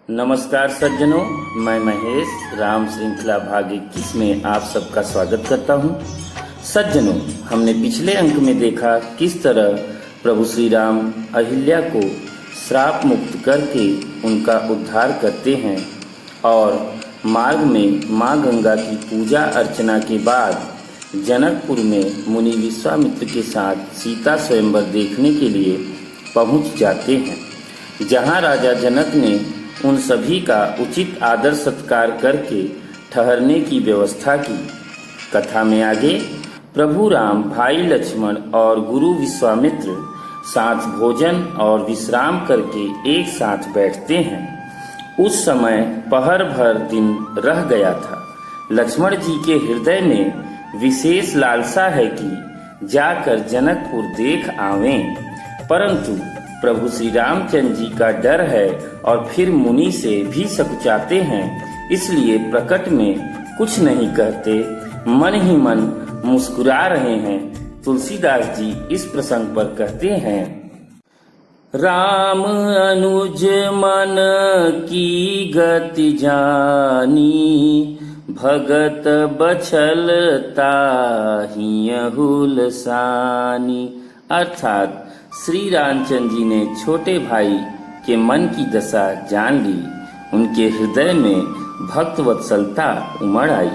नमस्कार सज्जनों, मैं महेश राम श्रृंखला भाग 21 में आप सबका स्वागत करता हूं। सज्जनों, हमने पिछले अंक में देखा किस तरह प्रभु श्री राम अहिल्या को श्राप मुक्त करके उनका उद्धार करते हैं और मार्ग में माँ गंगा की पूजा अर्चना के बाद जनकपुर में मुनि विश्वामित्र के साथ सीता स्वयंवर देखने के लिए पहुंच जाते हैं, जहां राजा जनक ने उन सभी का उचित आदर सत्कार करके ठहरने की व्यवस्था की। कथा में आगे प्रभु राम, भाई लक्ष्मण और गुरु विश्वामित्र साथ भोजन और विश्राम करके एक साथ बैठते हैं। उस समय पहर भर दिन रह गया था। लक्ष्मण जी के हृदय में विशेष लालसा है कि जाकर जनकपुर देख आवें, परंतु प्रभु श्री रामचंद्र जी का डर है और फिर मुनि से भी सकुचाते हैं, इसलिए प्रकट में कुछ नहीं कहते, मन ही मन मुस्कुरा रहे हैं। तुलसीदास जी इस प्रसंग पर कहते हैं, राम अनुज मन की गति जानी, भगत बछल ताहियहुल सानी। अर्थात श्री रामचंद्र जी ने छोटे भाई के मन की दशा जान ली, उनके हृदय में भक्त वत्सलता उमड़ आई।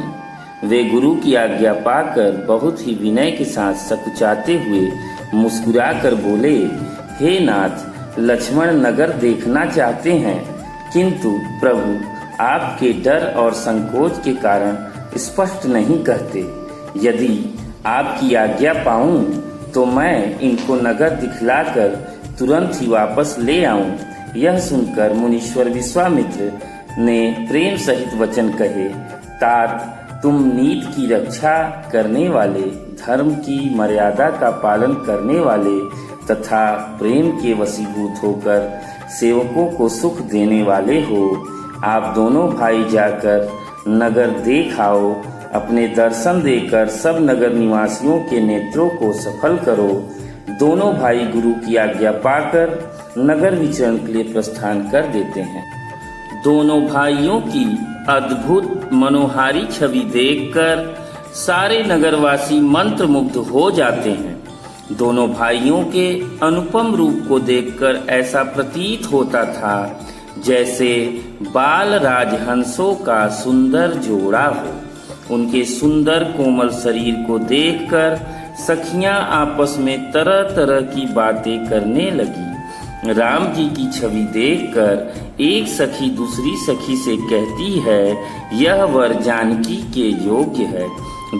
वे गुरु की आज्ञा पाकर बहुत ही विनय के साथ सकुचाते हुए मुस्कुराकर बोले, हे नाथ, लक्ष्मण नगर देखना चाहते हैं, किंतु प्रभु आपके डर और संकोच के कारण स्पष्ट नहीं कहते। यदि आपकी आज्ञा पाऊं तो मैं इनको नगर दिखलाकर तुरंत ही वापस ले आऊं। यह सुनकर मुनीश्वर विश्वामित्र ने प्रेम सहित वचन कहे, तात, तुम नीति की रक्षा करने वाले, धर्म की मर्यादा का पालन करने वाले तथा प्रेम के वशीभूत होकर सेवकों को सुख देने वाले हो। आप दोनों भाई जाकर नगर देख आओ, अपने दर्शन देकर सब नगर निवासियों के नेत्रों को सफल करो। दोनों भाई गुरु की आज्ञा पाकर नगर विचरण के लिए प्रस्थान कर देते हैं। दोनों भाइयों की अद्भुत मनोहारी छवि देखकर सारे नगरवासी मंत्रमुग्ध हो जाते हैं। दोनों भाइयों के अनुपम रूप को देखकर ऐसा प्रतीत होता था जैसे बाल राजहंसों का सुंदर जोड़ा हो। उनके सुंदर कोमल शरीर को देखकर सखियां आपस में तरह तरह की बातें करने लगी। राम जी की छवि देखकर एक सखी दूसरी सखी से कहती है, यह वर जानकी के योग्य है।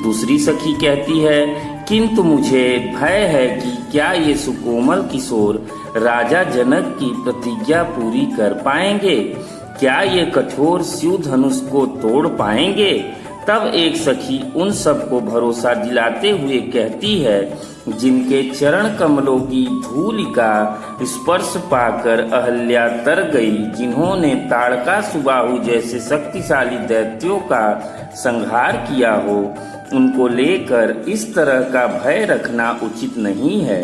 दूसरी सखी कहती है, किंतु मुझे भय है कि क्या ये सुकोमल किशोर राजा जनक की प्रतिज्ञा पूरी कर पाएंगे? क्या ये कठोर शिव धनुष को तोड़ पाएंगे? तब एक सखी उन सबको भरोसा दिलाते हुए कहती है, जिनके चरण कमलों की धूलि का स्पर्श पाकर अहल्या तर गई, जिन्होंने ताड़का सुबाहु जैसे शक्तिशाली दैत्यों का संहार किया हो, उनको लेकर इस तरह का भय रखना उचित नहीं है।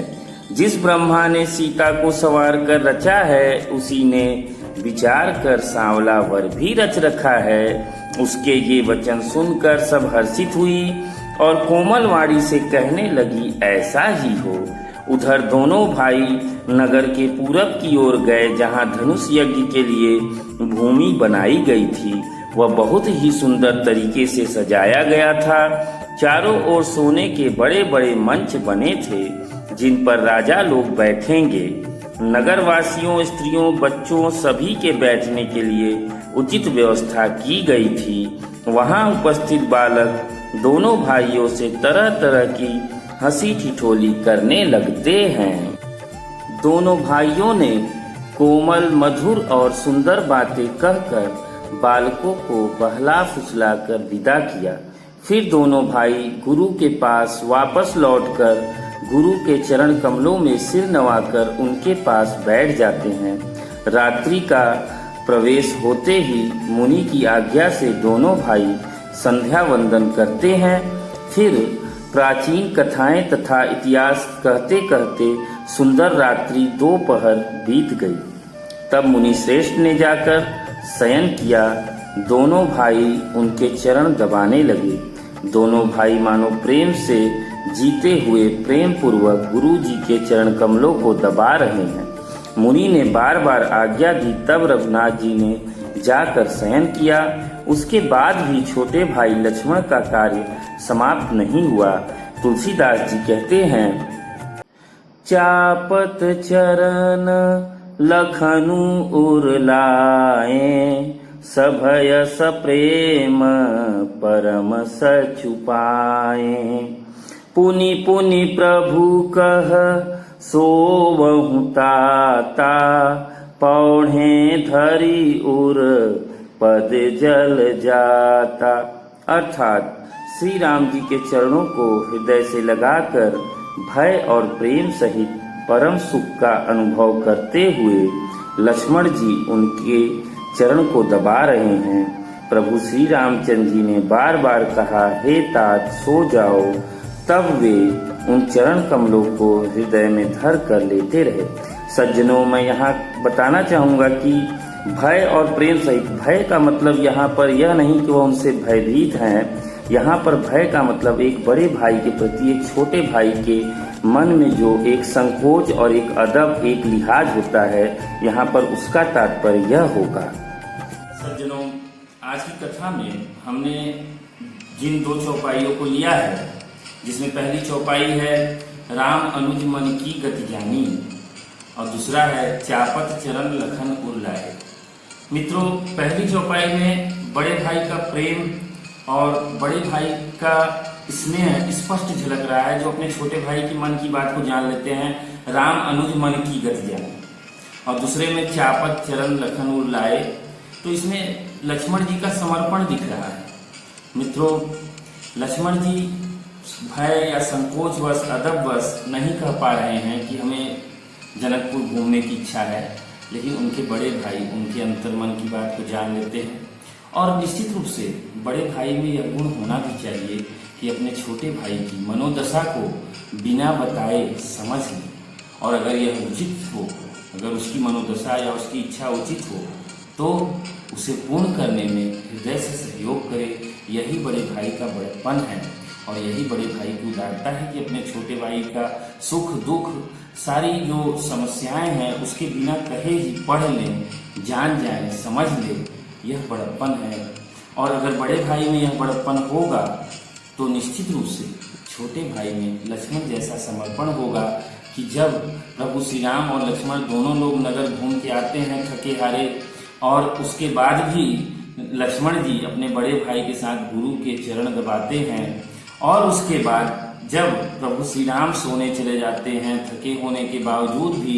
जिस ब्रह्मा ने सीता को संवार कर रचा है, उसी ने विचार कर सांवला वर भी रच रखा है। उसके ये वचन सुनकर सब हर्षित हुई और कोमल वाणी से कहने लगी, ऐसा ही हो। उधर दोनों भाई नगर के पूरब की ओर गए, जहां धनुष यज्ञ के लिए भूमि बनाई गई थी। वह बहुत ही सुंदर तरीके से सजाया गया था। चारों ओर सोने के बड़े बड़े मंच बने थे, जिन पर राजा लोग बैठेंगे। नगरवासियों, स्त्रियों, बच्चों सभी के बैठने के लिए उचित व्यवस्था की गई थी। वहां उपस्थित बालक दोनों भाइयों से तरह तरह की हंसी ठिठोली करने लगते हैं। दोनों भाइयों ने कोमल, मधुर और सुंदर बातें कहकर बालकों को बहला फुसला कर विदा किया। फिर दोनों भाई गुरु के पास वापस लौटकर गुरु के चरण कमलों में सिर नवाकर उनके पास बैठ जाते हैं। रात्रि का प्रवेश होते ही मुनि की आज्ञा से दोनों भाई संध्या वंदन करते हैं। फिर प्राचीन कथाएं तथा इतिहास कहते कहते सुंदर रात्रि दोपहर बीत गई। तब मुनि श्रेष्ठ ने जाकर शयन किया। दोनों भाई उनके चरण दबाने लगे। दोनों भाई मानो प्रेम से जीते हुए प्रेम पूर्वक गुरु जी के चरण कमलों को दबा रहे हैं। मुनि ने बार बार आज्ञा दी, तब रघुनाथ जी ने जाकर शयन किया। उसके बाद भी छोटे भाई लक्ष्मण का कार्य समाप्त नहीं हुआ। तुलसीदास जी कहते हैं, चापत चरण लखनु उरलाए, सभय सप्रेम परम सचुपाए। पुनि पुनि प्रभु कह सोवहु ताता, पौढ़े धरि उर पद जल जाता। अर्थात श्री राम जी के चरणों को हृदय से लगाकर भय और प्रेम सहित परम सुख का अनुभव करते हुए लक्ष्मण जी उनके चरण को दबा रहे हैं। प्रभु श्री रामचंद्र जी ने बार बार कहा, हे तात सो जाओ। तब वे उन चरण कमलों को हृदय में धर कर लेते रहे। सज्जनों, मैं यहाँ बताना चाहूँगा कि भय और प्रेम सहित, भय का मतलब यहाँ पर यह नहीं कि वह उनसे भयभीत हैं। यहाँ पर भय का मतलब एक बड़े भाई के प्रति एक छोटे भाई के मन में जो एक संकोच और एक अदब, एक लिहाज होता है, यहाँ पर उसका तात्पर्य यह होगा। सज्जनों, आज की कथा में हमने जिन दो चौपाइयों को लिया है, जिसमें पहली चौपाई है राम अनुज मन की गति जानी और दूसरा है चापत चरण लखन उरलाए। मित्रों, पहली चौपाई में बड़े भाई का प्रेम और बड़े भाई का स्नेह स्पष्ट झलक रहा है, जो अपने छोटे भाई की मन की बात को जान लेते हैं, राम अनुज मन की गति जानी। और दूसरे में चापत चरण लखन उरलाए, तो इसमें लक्ष्मण जी का समर्पण दिख रहा है। मित्रों, लक्ष्मण जी भय या संकोचवश, अदबवश नहीं कह पा रहे हैं कि हमें जनकपुर घूमने की इच्छा है, लेकिन उनके बड़े भाई उनके अंतर्मन की बात को जान लेते हैं। और निश्चित रूप से बड़े भाई में यह गुण होना भी चाहिए कि अपने छोटे भाई की मनोदशा को बिना बताए समझ लें, और अगर यह उचित हो, अगर उसकी मनोदशा या उसकी इच्छा उचित हो, तो उसे पूर्ण करने में हृदय से सहयोग करे। यही बड़े भाई का बड़प्पन है और यही बड़े भाई की उदारता है कि अपने छोटे भाई का सुख दुख, सारी जो समस्याएं हैं, उसके बिना कहे ही पढ़ लें, जान जाएं, समझ लें। यह बड़प्पन है। और अगर बड़े भाई में यह बड़प्पन होगा तो निश्चित रूप से छोटे भाई में लक्ष्मण जैसा समर्पण होगा कि जब प्रभु श्री राम और लक्ष्मण दोनों लोग नगर घूम के आते हैं थके हारे, और उसके बाद भी लक्ष्मण जी अपने बड़े भाई के साथ गुरु के चरण दबाते हैं, और उसके बाद जब प्रभु श्री राम सोने चले जाते हैं, थके होने के बावजूद भी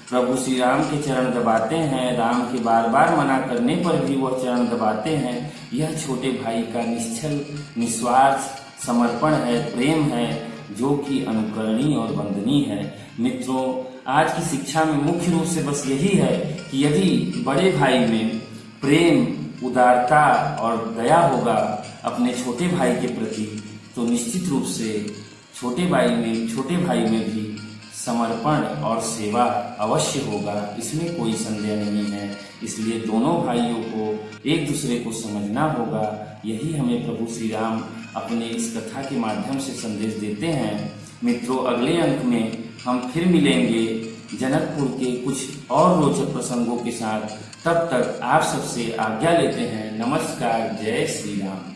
प्रभु श्री राम के चरण दबाते हैं, राम के बार बार मना करने पर भी वह चरण दबाते हैं। यह छोटे भाई का निश्चल निस्वार्थ समर्पण है, प्रेम है, जो कि अनुकरणीय और वंदनीय है। मित्रों, आज की शिक्षा में मुख्य रूप से बस यही है कि यदि बड़े भाई में प्रेम, उदारता और दया होगा अपने छोटे भाई के प्रति, तो निश्चित रूप से छोटे भाई में भी समर्पण और सेवा अवश्य होगा, इसमें कोई संदेह नहीं है। इसलिए दोनों भाइयों को एक दूसरे को समझना होगा। यही हमें प्रभु श्री राम अपने इस कथा के माध्यम से संदेश देते हैं। मित्रों, अगले अंक में हम फिर मिलेंगे जनकपुर के कुछ और रोचक प्रसंगों के साथ। तब तक आप सबसे आज्ञा लेते हैं। नमस्कार, जय श्री राम।